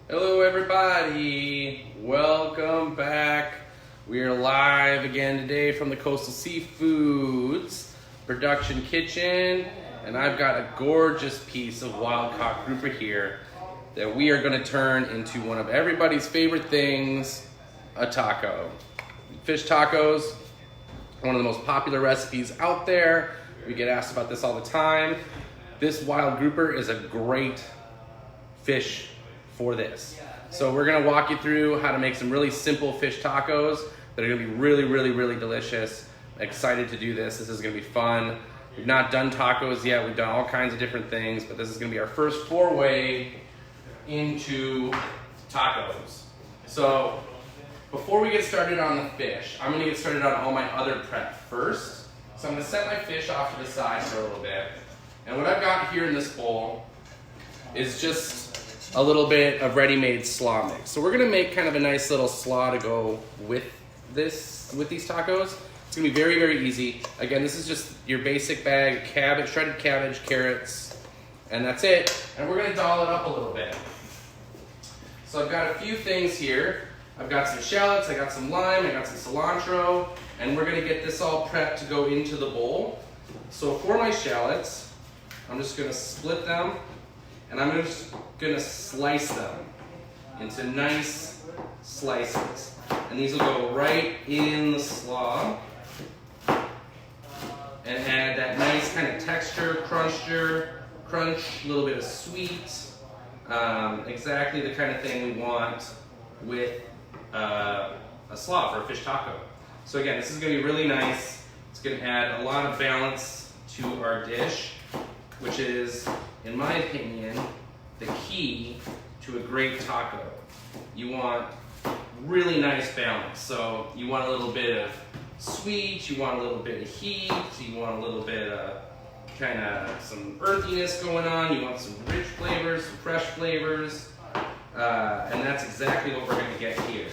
Hello everybody, welcome back. We are live again today from the Coastal Seafoods production kitchen, and I've got a gorgeous piece of wild caught grouper here that we are going to turn into one of everybody's favorite things, a taco. Fish tacos, one of the most popular recipes out there. We get asked about this all the time. This wild grouper is a great fish for this. So we're gonna walk you through how to make some really simple fish tacos that are gonna be really delicious. Excited to do this. This is gonna be fun. We've not done tacos yet. We've done all kinds of different things, but this is gonna be our first foray into tacos. So before we get started on the fish, I'm gonna get started on all my other prep first. So I'm gonna set my fish off to the side for a little bit. And what I've got here in this bowl is just a little bit of ready-made slaw mix. So we're gonna make kind of a nice little slaw to go with these tacos. It's gonna be very easy. Again, this is just your basic bag, cabbage, shredded cabbage, carrots, and that's it. And we're gonna doll it up a little bit. So I've got a few things here. I've got some shallots, I got some lime, I got some cilantro, and we're gonna get this all prepped to go into the bowl. So for my shallots, I'm just gonna split them, and I'm just gonna slice them into nice slices. And these will go right in the slaw and add that nice kind of texture, crunch, a little bit of sweet, exactly the kind of thing we want with a slaw for a fish taco. So again, this is gonna be really nice. It's gonna add a lot of balance to our dish, which is, in my opinion, the key to a great taco. You want really nice balance. So you want a little bit of sweet, you want a little bit of heat, you want a little bit of kind of some earthiness going on, you want some rich flavors, some fresh flavors, and that's exactly what we're gonna get here.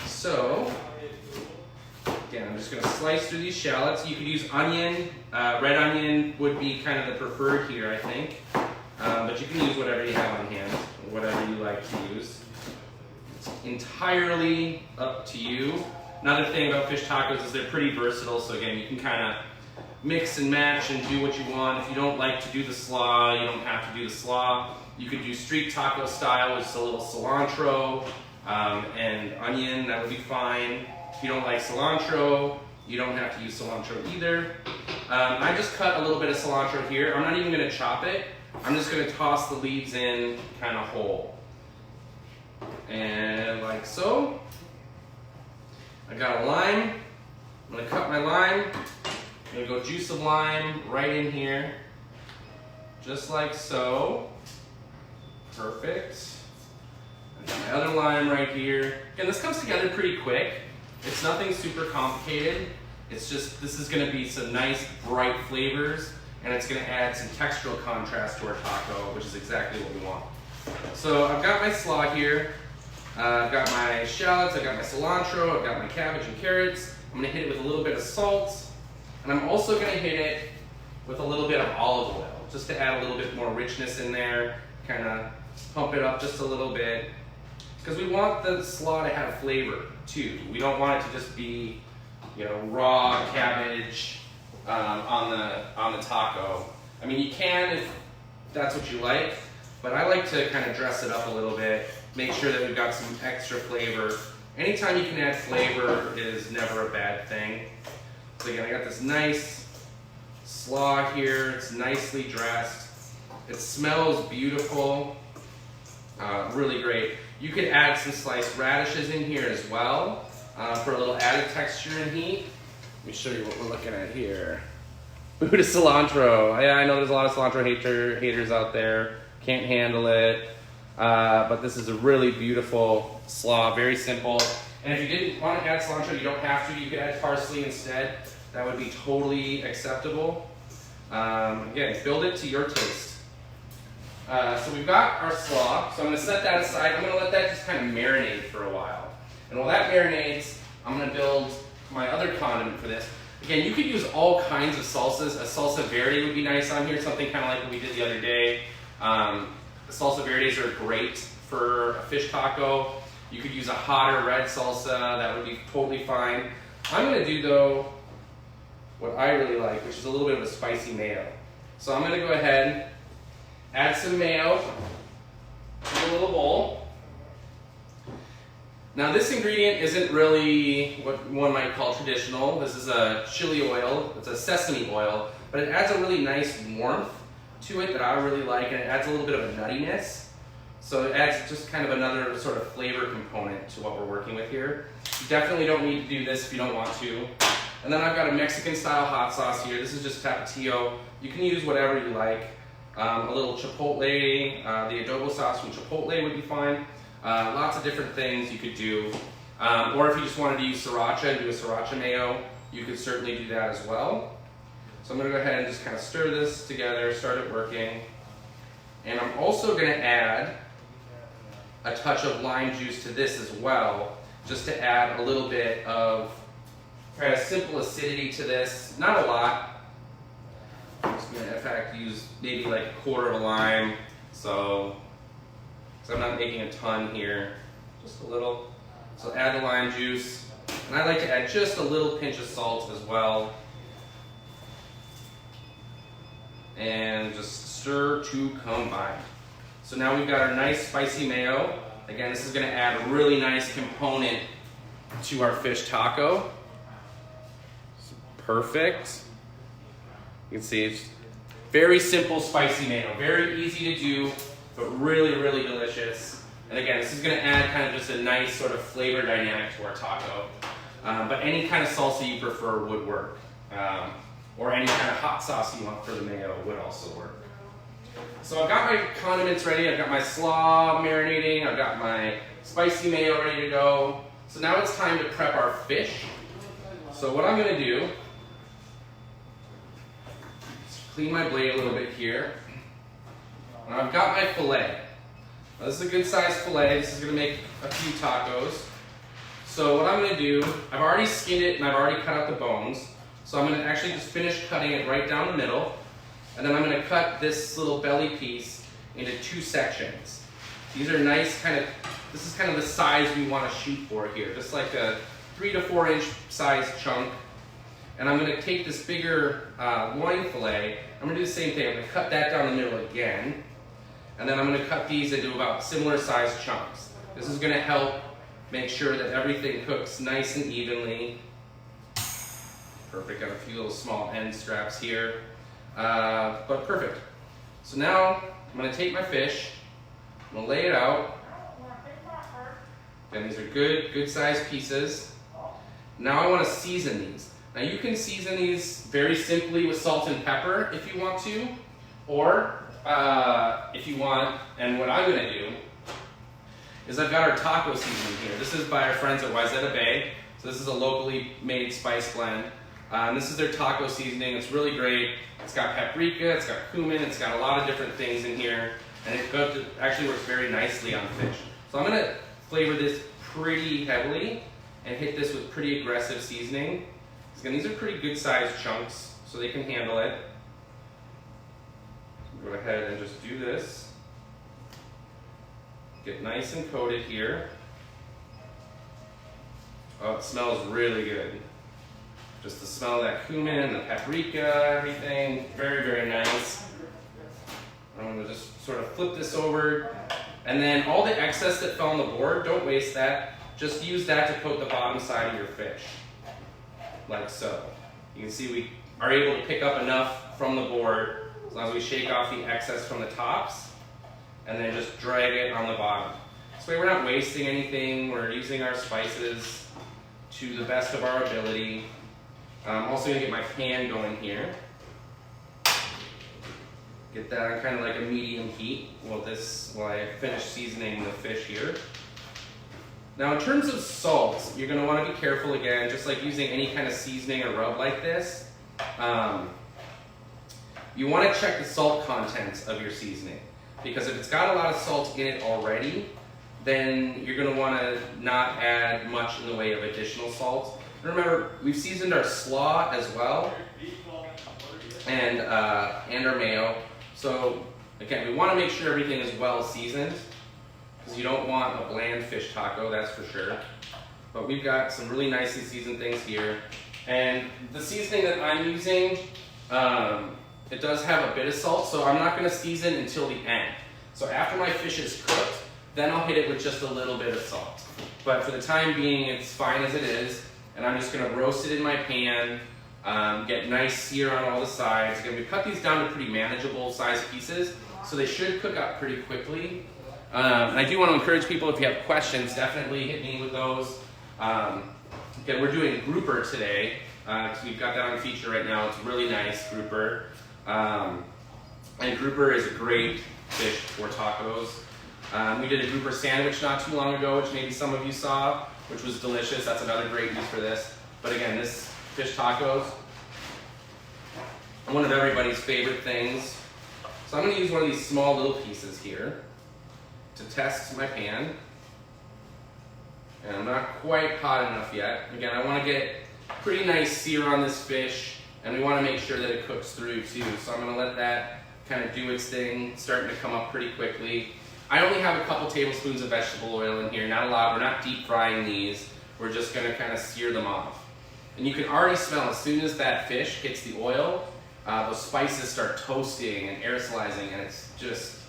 So, again, I'm just gonna slice through these shallots. You could use onion. Red onion would be kind of the preferred here, I think. But you can use whatever you have on hand, or whatever you like to use. It's entirely up to you. Another thing about fish tacos is they're pretty versatile, so again, you can kind of mix and match and do what you want. If you don't like to do the slaw, you don't have to do the slaw. You could do street taco style with just a little cilantro and onion, that would be fine. If you don't like cilantro, you don't have to use cilantro either. I just cut a little bit of cilantro here. I'm not even gonna chop it. I'm just gonna toss the leaves in kind of whole. And like so. I got a lime. I'm gonna cut my lime. I'm gonna go juice of lime right in here. Just like so. Perfect. I got my other lime right here. Again, this comes together pretty quick. It's nothing super complicated. It's just, this is gonna be some nice bright flavors, and it's gonna add some textural contrast to our taco, which is exactly what we want. So I've got my slaw here. I've got my shallots, I've got my cilantro, I've got my cabbage and carrots. I'm gonna hit it with a little bit of salt, and I'm also gonna hit it with a little bit of olive oil, just to add a little bit more richness in there, kind of pump it up just a little bit, because we want the slaw to have flavor too. We don't want it to just be, raw cabbage on the taco. I mean, you can if that's what you like, but I like to kind of dress it up a little bit, make sure that we've got some extra flavor. Anytime you can add flavor is never a bad thing. So again, I got this nice slaw here. It's nicely dressed. It smells beautiful. Really great. You could add some sliced radishes in here as well for a little added texture and heat. Let me show you what we're looking at here. Buddha cilantro. Yeah, I know there's a lot of cilantro haters out there. Can't handle it. But this is a really beautiful slaw, very simple. And if you didn't want to add cilantro, you don't have to. You could add parsley instead. That would be totally acceptable. Again, build it to your taste. So we've got our slaw, so I'm going to set that aside. I'm going to let that just kind of marinate for a while. And while that marinates, I'm going to build my other condiment for this. Again, you could use all kinds of salsas. A salsa verde would be nice on here, something kind of like what we did the other day. salsa verdes are great for a fish taco. You could use a hotter red salsa, that would be totally fine. I'm gonna do though, what I really like, which is a little bit of a spicy mayo. So I'm gonna go ahead, add some mayo to a little bowl. Now this ingredient isn't really what one might call traditional. This is a chili oil, it's a sesame oil, but it adds a really nice warmth to it that I really like, and it adds a little bit of a nuttiness. So it adds just kind of another sort of flavor component to what we're working with here. You definitely don't need to do this if you don't want to. And then I've got a Mexican style hot sauce here. This is just Tapatio. You can use whatever you like. A little chipotle, the adobo sauce from Chipotle would be fine. Lots of different things you could do. Or if you just wanted to use sriracha and do a sriracha mayo, you could certainly do that as well. So I'm gonna go ahead and just kind of stir this together, start it working. And I'm also gonna add a touch of lime juice to this as well, just to add a little bit of kind of simple acidity to this. Not a lot. I'm just gonna, in fact, use maybe like a quarter of a lime. So I'm not making a ton here, just a little. So add the lime juice. And I like to add just a little pinch of salt as well. And just stir to combine. So now we've got our nice spicy mayo. Again, this is gonna add a really nice component to our fish taco. Perfect. You can see it's very simple spicy mayo, very easy to do, but really, really delicious. And again, this is gonna add kind of just a nice sort of flavor dynamic to our taco. But any kind of salsa you prefer would work. Or any kind of hot sauce you want for the mayo would also work. So I've got my condiments ready. I've got my slaw marinating. I've got my spicy mayo ready to go. So now it's time to prep our fish. So what I'm gonna do is clean my blade a little bit here. And I've got my filet. Now this is a good sized filet. This is gonna make a few tacos. So what I'm gonna do, I've already skinned it and I've already cut out the bones. So I'm gonna actually just finish cutting it right down the middle. And then I'm gonna cut this little belly piece into 2 sections. These are nice this is kind of the size we wanna shoot for here. Just like a 3 to 4 inch size chunk. And I'm gonna take this bigger loin fillet. I'm gonna do the same thing. I'm gonna cut that down the middle again. And then I'm gonna cut these into about similar sized chunks. This is gonna help make sure that everything cooks nice and evenly. Perfect, got a few little small end straps here. But perfect. So now I'm gonna take my fish, I'm gonna lay it out. And these are good sized pieces. Now I wanna season these. Now you can season these very simply with salt and pepper if you want to, or if you want, and what I'm gonna do is I've got our taco seasoning here. This is by our friends at Wayzata Bay. So this is a locally made spice blend. And this is their taco seasoning. It's really great. It's got paprika, it's got cumin, it's got a lot of different things in here, and it actually works very nicely on fish. So I'm gonna flavor this pretty heavily and hit this with pretty aggressive seasoning. Again, these are pretty good sized chunks, so they can handle it. So go ahead and just do this. Get nice and coated here. Oh, it smells really good. Just the smell of that cumin, the paprika, everything, very nice. I'm gonna just sort of flip this over, and then all the excess that fell on the board, don't waste that. Just use that to coat the bottom side of your fish, like so. You can see we are able to pick up enough from the board as long as we shake off the excess from the tops, and then just drag it on the bottom. This way we're not wasting anything, we're using our spices to the best of our ability. I'm also gonna get my pan going here. Get that on kind of like a medium heat while I finish seasoning the fish here. Now in terms of salt, you're gonna wanna be careful again, just like using any kind of seasoning or rub like this. You wanna check the salt content of your seasoning, because if it's got a lot of salt in it already, then you're gonna wanna not add much in the way of additional salt. Remember, we've seasoned our slaw as well, and our mayo. So Again, we want to make sure everything is well seasoned, because you don't want a bland fish taco, that's for sure. But we've got some really nicely seasoned things here. And the seasoning that I'm using, it does have a bit of salt, so I'm not going to season until the end. So after my fish is cooked, then I'll hit it with just a little bit of salt. But for the time being, it's fine as it is. And I'm just going to roast it in my pan, get nice sear on all the sides. Again, we cut these down to pretty manageable size pieces, so they should cook up pretty quickly. And I do want to encourage people, if you have questions, definitely hit me with those. Again, we're doing grouper today, because we've got that on feature right now. It's really nice, grouper. And grouper is a great fish for tacos. We did a grouper sandwich not too long ago, which maybe some of you saw, which was delicious. That's another great use for this. But again, this fish tacos, one of everybody's favorite things. So I'm going to use one of these small little pieces here to test my pan. And I'm not quite hot enough yet. Again, I want to get pretty nice sear on this fish, and we want to make sure that it cooks through too. So I'm going to let that kind of do its thing, starting to come up pretty quickly. I only have a couple tablespoons of vegetable oil in here, not a lot. We're not deep frying these. We're just going to kind of sear them off. And you can already smell, as soon as that fish hits the oil, those spices start toasting and aerosolizing, and it's just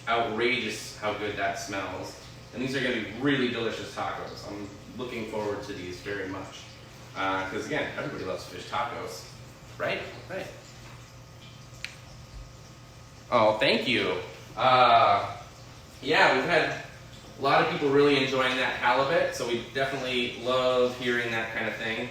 outrageous how good that smells. And these are going to be really delicious tacos. I'm looking forward to these very much. Because again, everybody loves fish tacos, right? Right. Oh, thank you. Yeah, we've had a lot of people really enjoying that halibut, so we definitely love hearing that kind of thing.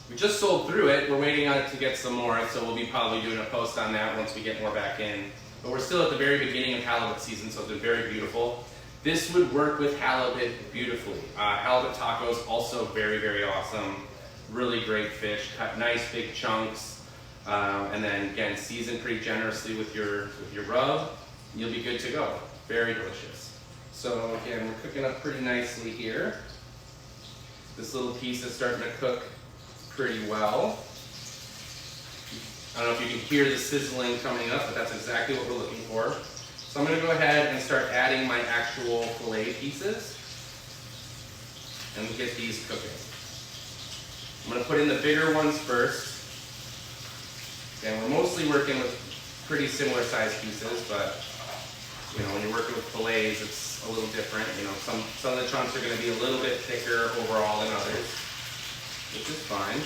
We just sold through it. We're waiting on it to get some more, so we'll be probably doing a post on that once we get more back in. But we're still at the very beginning of halibut season, so it's been very beautiful. This would work with halibut beautifully. Halibut tacos, also very, very awesome. Really great fish, cut nice big chunks. And then again, season pretty generously with your rub. You'll be good to go. Very delicious. So again, we're cooking up pretty nicely here. This little piece is starting to cook pretty well. I don't know if you can hear the sizzling coming up, but that's exactly what we're looking for. So I'm going to go ahead and start adding my actual fillet pieces and get these cooking. I'm going to put in the bigger ones first. And we're mostly working with pretty similar sized pieces, but you know, when you're working with fillets, it's a little different. You know, some of the chunks are going to be a little bit thicker overall than others, which is fine.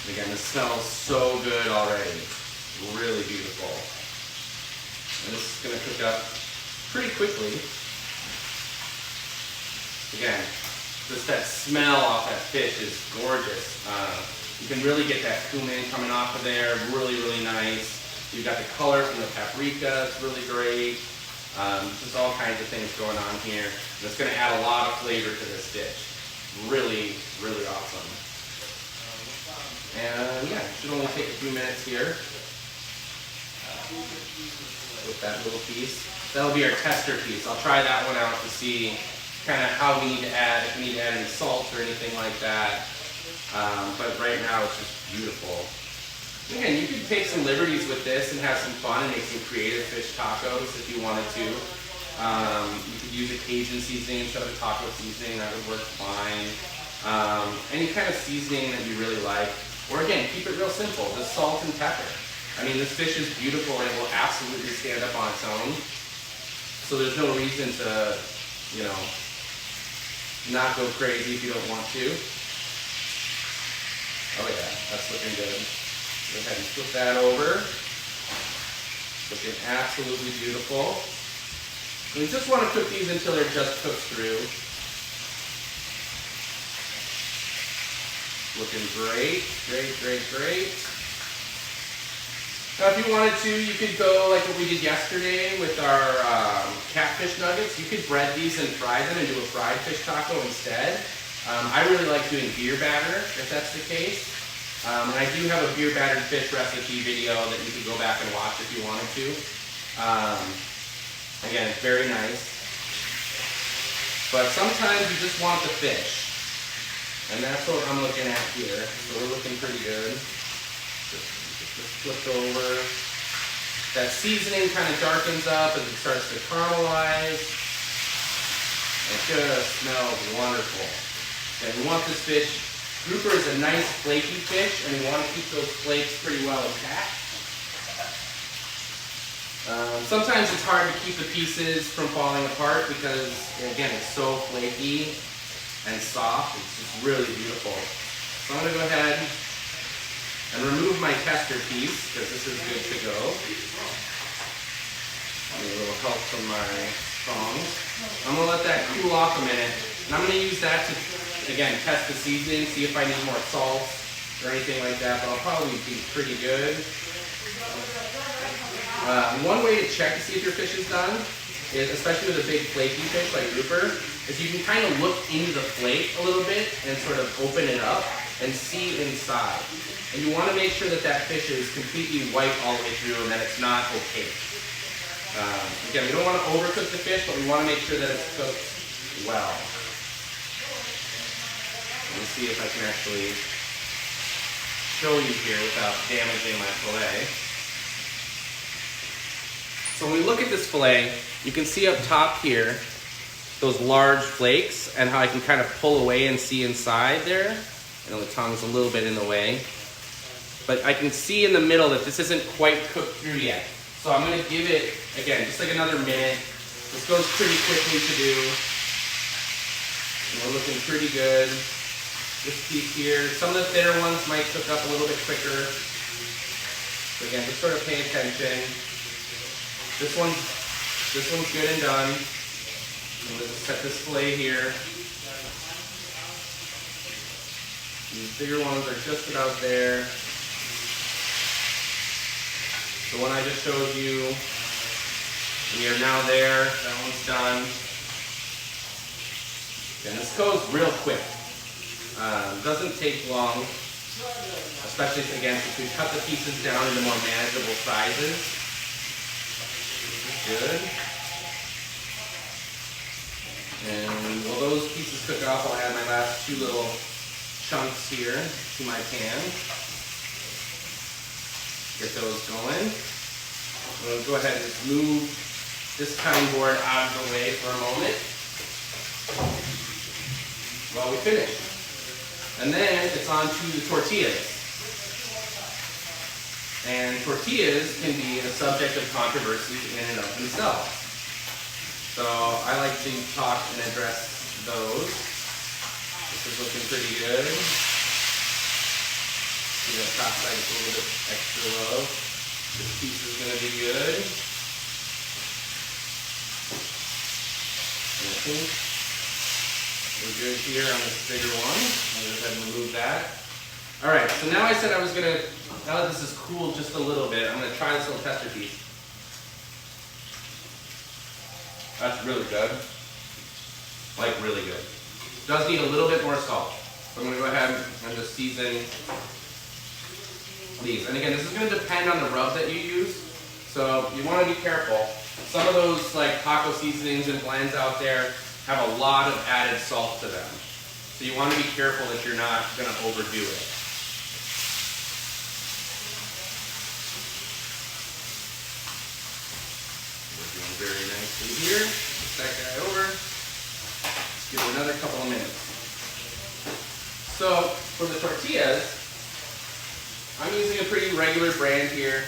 And again, this smells so good already. Really beautiful. And this is going to cook up pretty quickly. Again, just that smell off that fish is gorgeous. You can really get that cumin coming off of there, really, really nice. You've got the color from the paprika, it's really great. Just all kinds of things going on here. And it's going to add a lot of flavor to this dish. Really, really awesome. And yeah, it should only take a few minutes here with that little piece. That'll be our tester piece. I'll try that one out to see kind of how we need to add, if we need to add any salt or anything like that. But right now it's just beautiful. Again, you could take some liberties with this and have some fun and make some creative fish tacos if you wanted to. You could use a Cajun seasoning instead of a taco seasoning, that would work fine. Any kind of seasoning that you really like. Or again, keep it real simple, just salt and pepper. I mean, this fish is beautiful and it will absolutely stand up on its own. So there's no reason to, you know, not go crazy if you don't want to. Oh yeah, that's looking good. Go ahead and flip that over. Looking absolutely beautiful. And we just want to cook these until they're just cooked through. Looking great, great, great, great. Now if you wanted to, you could go like what we did yesterday with our catfish nuggets. You could bread these and fry them and do a fried fish taco instead. I really like doing beer batter, if that's the case. And I do have a beer battered fish recipe video that you could go back and watch if you wanted to. Again, it's very nice. But sometimes you just want the fish. And that's what I'm looking at here. So we're looking pretty good. Just Just flipped over. That seasoning kind of darkens up as it starts to caramelize. It just smells wonderful. And we want this fish, grouper is a nice flaky fish, and we want to keep those flakes pretty well intact. Sometimes it's hard to keep the pieces from falling apart because, again, it's so flaky and soft. It's just really beautiful. So I'm going to go ahead and remove my tester piece because this is good to go. Need a little help from my tongs. I'm going to let that cool off a minute, and I'm going to use that to, again, test the seasoning, see if I need more salt or anything like that, but I'll probably be pretty good. One way to check to see if your fish is done is, especially with a big flaky fish like grouper, is you can kind of look into the flake a little bit and sort of open it up and see inside. And you want to make sure that that fish is completely white all the way through and that it's not opaque. Again, we don't want to overcook the fish, but we want to make sure that it's cooked well. Let me see if I can actually show you here without damaging my fillet. So when we look at this fillet, you can see up top here those large flakes and how I can kind of pull away and see inside there. I know the tongue's a little bit in the way, but I can see in the middle that this isn't quite cooked through yet. So I'm going to give it, again, just like another minute. This goes pretty quickly to do. And we're looking pretty good. This piece here, some of the thinner ones might cook up a little bit quicker. So again, just sort of pay attention. This one's good and done. I'm going to set this fillet here. These bigger ones are just about there. The one I just showed you, we are now there. That one's done. And this goes real quick. Doesn't take long, especially again if we cut the pieces down into more manageable sizes. Good. And while those pieces cook off, I'll add my last two little chunks here to my pan. Get those going. I'm going to go ahead and just move this cutting board out of the way for a moment while we finish. And then it's on to the tortillas. And tortillas can be a subject of controversy in and of themselves. So I like to talk and address those. This is looking pretty good. See that top side is a little bit extra low. This piece is going to be good. And I think we're good here on this bigger one. I'll go ahead and remove that. All right, so now I said I was going to, now that this is cooled just a little bit, I'm going to try this little tester piece. That's really good. Like really good. Does need a little bit more salt. So I'm going to go ahead and just season these. And again, this is going to depend on the rub that you use. So you want to be careful. Some of those like taco seasonings and blends out there have a lot of added salt to them. So you want to be careful that you're not going to overdo it. Very nicely here. Put that guy over. Let's give it another couple of minutes. So for the tortillas, I'm using a pretty regular brand here,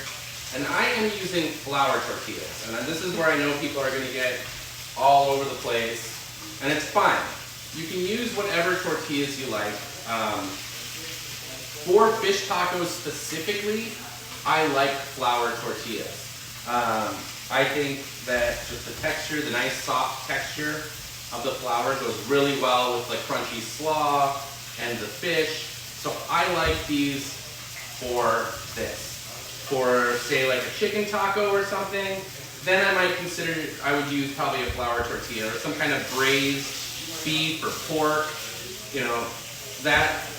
and I am using flour tortillas. And this is where I know people are going to get all over the place, and it's fine. You can use whatever tortillas you like. For fish tacos specifically, I like flour tortillas. I think that just the texture, the nice soft texture of the flour goes really well with the crunchy slaw and the fish. So I like these for this. For say like a chicken taco or something, then I might consider, I would use probably a flour tortilla or some kind of braised beef or pork. You know,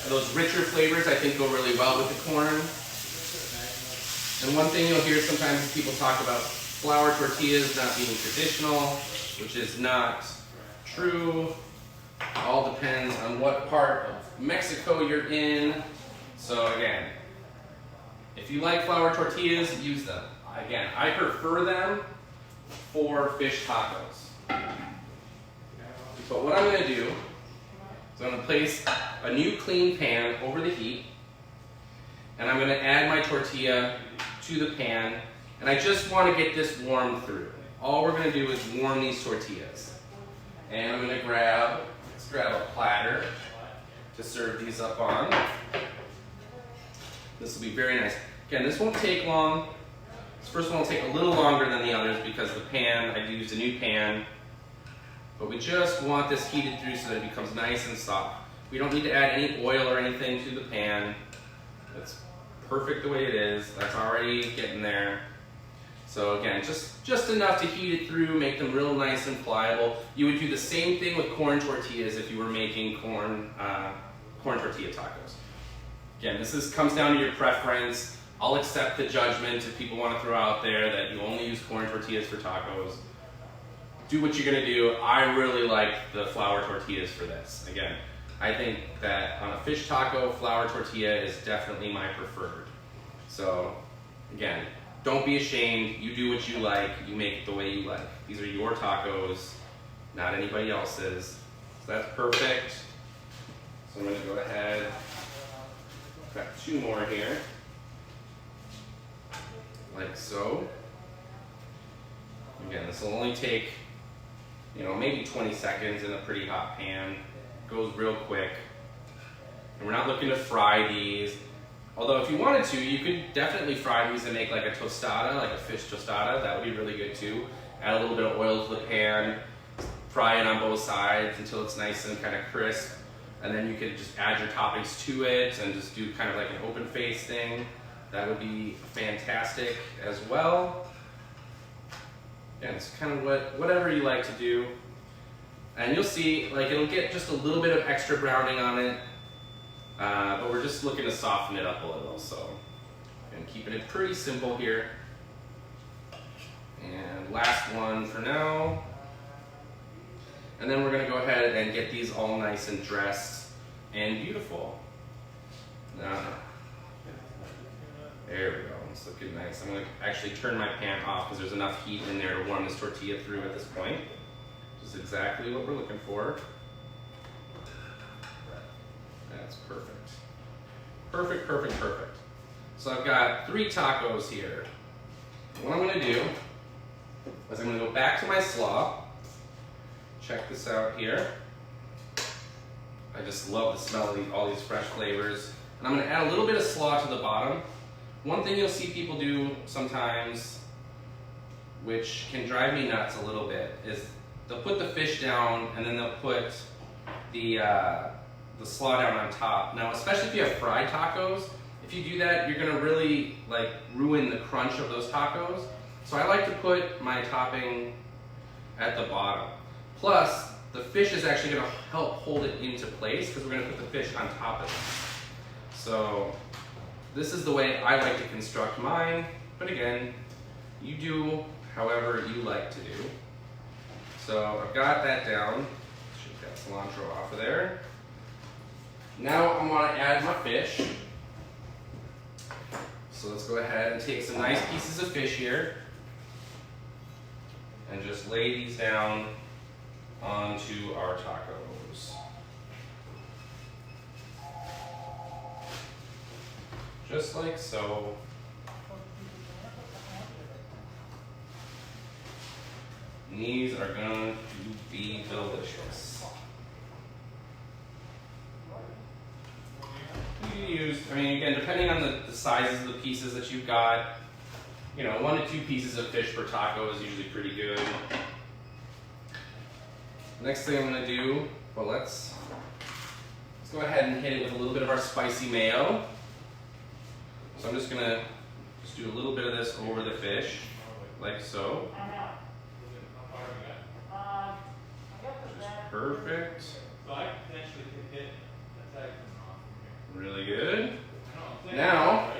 those richer flavors I think go really well with the corn. And one thing you'll hear sometimes is people talk about flour tortillas not being traditional, which is not true. All depends on what part of Mexico you're in. So again, If you like flour tortillas, use them. Again, I prefer them for fish tacos. But what I'm going to do is I'm going to place a new clean pan over the heat, and I'm going to add my tortilla to the pan, and I just want to get this warmed through. All we're going to do is warm these tortillas. And I'm going to grab a platter to serve these up on. This will be very nice. Again, this won't take long. This first one will take a little longer than the others because the pan, I used a new pan. But we just want this heated through so that it becomes nice and soft. We don't need to add any oil or anything to the pan. It's perfect the way it is. That's already getting there. So again, just enough to heat it through, make them real nice and pliable. You would do the same thing with corn tortillas if you were making corn tortilla tacos. Again, this comes down to your preference. I'll accept the judgment if people want to throw out there that you only use corn tortillas for tacos. Do what you're gonna do. I really like the flour tortillas for this. Again, I think that on a fish taco, flour tortilla is definitely my preferred. So again, don't be ashamed. You do what you like. You make it the way you like. These are your tacos, not anybody else's. So that's perfect. So I'm gonna go ahead, got 2 more here, like so. Again, this will only take, maybe 20 seconds in a pretty hot pan. Goes real quick. And we're not looking to fry these. Although if you wanted to, you could definitely fry these and make like a tostada, like a fish tostada. That would be really good too. Add a little bit of oil to the pan, fry it on both sides until it's nice and kind of crisp. And then you could just add your toppings to it and just do kind of like an open face thing. That would be fantastic as well. And it's kind of whatever you like to do. And you'll see, like, it'll get just a little bit of extra browning on it, but we're just looking to soften it up a little. So, and keeping it pretty simple here. And last one for now. And then we're gonna go ahead and get these all nice and dressed and beautiful. There we go, it's looking nice. I'm gonna actually turn my pan off because there's enough heat in there to warm this tortilla through at this point. Which is exactly what we're looking for. That's perfect. Perfect, perfect, perfect. So I've got 3 tacos here. What I'm gonna do is I'm gonna go back to my slaw. Check this out here. I just love the smell of all these fresh flavors. And I'm gonna add a little bit of slaw to the bottom. One thing you'll see people do sometimes, which can drive me nuts a little bit, is they'll put the fish down and then they'll put the slaw down on top. Now, especially if you have fried tacos, if you do that, you're gonna really ruin the crunch of those tacos. So I like to put my topping at the bottom. Plus, the fish is actually gonna help hold it into place because we're gonna put the fish on top of it. So this is the way I like to construct mine, but again, you do however you like to do. So I've got that down. Shoot that cilantro off of there. Now I want to add my fish. So let's go ahead and take some nice pieces of fish here and just lay these down onto our tacos. Just like so. And these are going to be delicious. You can use, again, depending on the sizes of the pieces that you've got, 1 to 2 pieces of fish per taco is usually pretty good. Next thing I'm going to do, let's go ahead and hit it with a little bit of our spicy mayo. So I'm just going to do a little bit of this over the fish, like so. Just perfect. Really good. Now,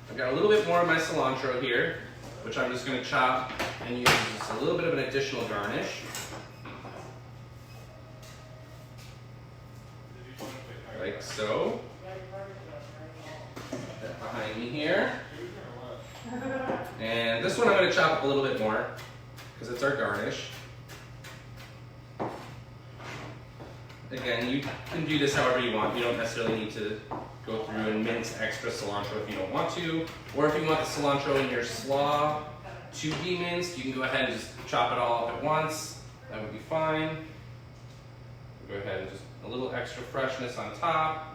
I've got a little bit more of my cilantro here, which I'm just going to chop and use just a little bit of an additional garnish. Like so. Put that behind in here. And this one I'm going to chop up a little bit more because it's our garnish. Again, you can do this however you want. You don't necessarily need to go through and mince extra cilantro if you don't want to. Or if you want the cilantro in your slaw to be minced, you can go ahead and just chop it all up at once. That would be fine. Go ahead and just a little extra freshness on top.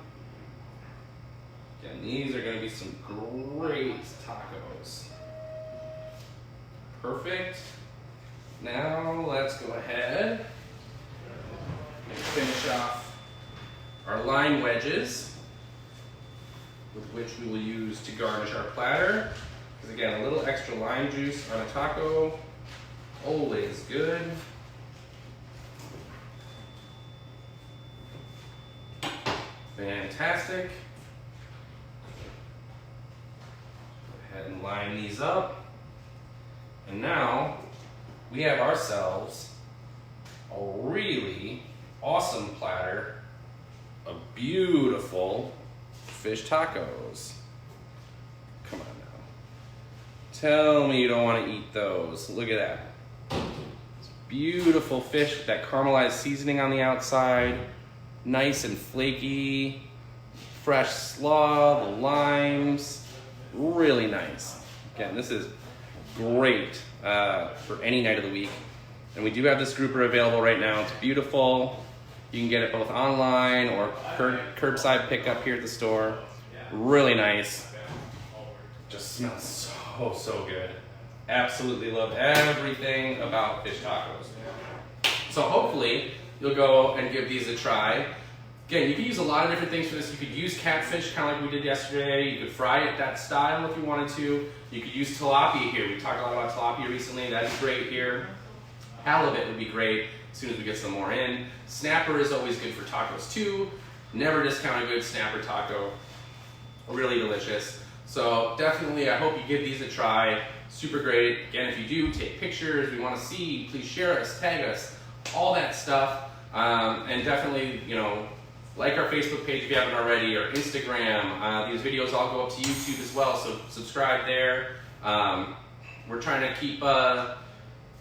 Again, these are going to be some great tacos. Perfect. Now let's go ahead and finish off our lime wedges, with which we will use to garnish our platter. Because again, a little extra lime juice on a taco, always good. Fantastic. Go ahead and line these up. And now we have ourselves a really awesome platter of beautiful fish tacos. Come on now. Tell me you don't want to eat those. Look at that. It's beautiful fish with that caramelized seasoning on the outside. Nice and flaky. Fresh slaw, the limes. Really nice. Again, this is great for any night of the week. And we do have this grouper available right now. It's beautiful. You can get it both online or curbside pickup here at the store. Really nice. Just smells so good. Absolutely love everything about fish tacos. So hopefully you'll go and give these a try. Again, you can use a lot of different things for this. You could use catfish, kind of like we did yesterday. You could fry it that style if you wanted to. You could use tilapia here. We talked a lot about tilapia recently. That's great here. Halibut would be great as soon as we get some more in. Snapper is always good for tacos too. Never discount a good snapper taco. Really delicious. So definitely, I hope you give these a try. Super great. Again, if you do, take pictures. We want to see. Please share us, tag us, all that stuff. And definitely, like our Facebook page if you haven't already, or Instagram. These videos all go up to YouTube as well, so subscribe there. We're trying to keep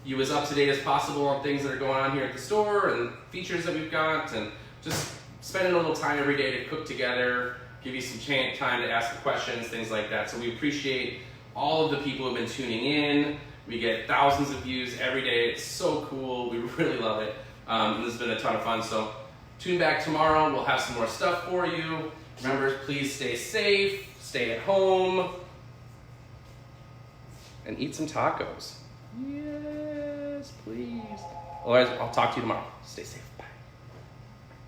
you as up to date as possible on things that are going on here at the store and features that we've got, and just spending a little time every day to cook together, give you some time to ask the questions, things like that. So we appreciate all of the people who have been tuning in. We get thousands of views every day. It's so cool. We really love it. This has been a ton of fun. So tune back tomorrow. We'll have some more stuff for you. Remember, please stay safe, stay at home, and eat some tacos. Yes, please. Otherwise, I'll talk to you tomorrow. Stay safe. Bye.